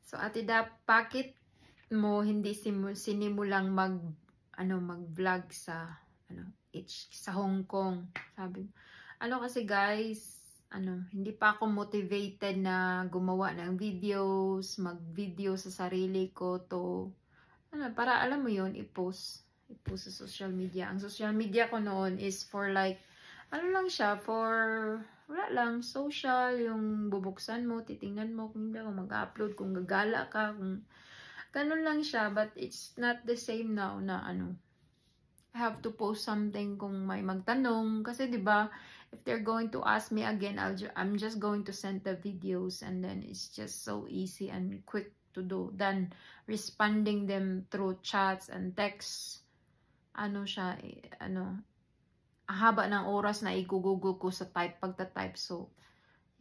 So, Ate Dap, bakit mo hindi sinimulang mag-vlog sa sa Hong Kong? Sabi mo. Kasi guys, hindi pa ako motivated na gumawa ng videos, mag-video sa sarili ko to para alam mo yon, i-post sa social media. Ang social media ko noon is for like lang siya, for wala lang, social, yung bubuksan mo, titingnan mo kung hindi ako mag-upload, kung gagala ka, kung ganun lang siya. But it's not the same now na I have to post something kung may magtanong. Kasi 'di ba, if they're going to ask me again, I'm just going to send the videos, and then it's just so easy and quick to do than responding them through chats and texts. Siya, haba ng oras na i-google ko sa pagta-type. So,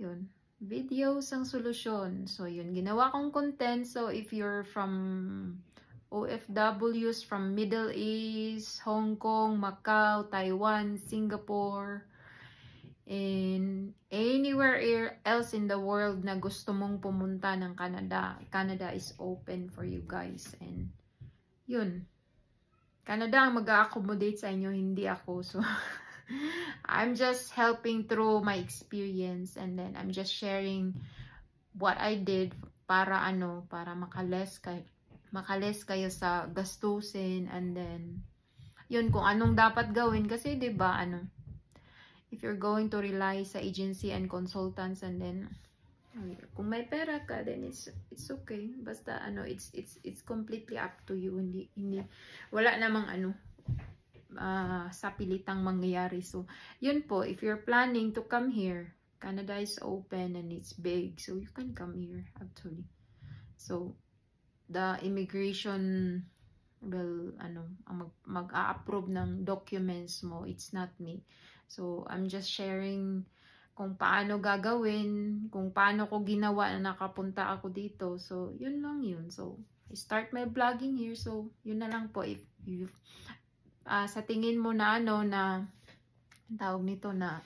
yun. Videos ang solusyon. So, yun. Ginawa kong content. So, if you're from OFWs from Middle East, Hong Kong, Macau, Taiwan, Singapore, and anywhere else in the world na gusto mong pumunta ng Canada, Canada is open for you guys. And, yun. Canada ang mag-a-accommodate sa inyo, hindi ako. So, I'm just helping through my experience, and then I'm just sharing what I did para para makales kayo sa gastusin, and then yun, kung anong dapat gawin. Kasi 'di ba, if you're going to rely sa agency and consultants, and then kung may pera ka, then it's okay. Basta it's completely up to you. Hindi wala namang sa pilitang mangyayari. So, yun po, if you're planning to come here, Canada is open and it's big, so you can come here actually. So, the immigration will mag-a-approve ng documents mo. It's not me. So, I'm just sharing kung paano gagawin, kung paano ko ginawa na nakapunta ako dito. So, yun lang yun. So, I start my vlogging here. So, yun na lang po. If you sa tingin mo na na tawag nito, na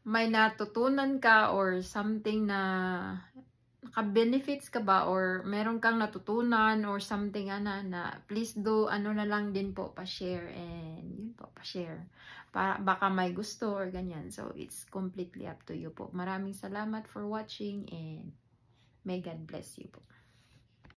may natutunan ka or something na naka-benefits ka ba, or meron kang natutunan or something na please do na lang din po, pa-share, and yun po, pa-share. Baka may gusto or ganyan. So, it's completely up to you po. Maraming salamat for watching, and may God bless you po.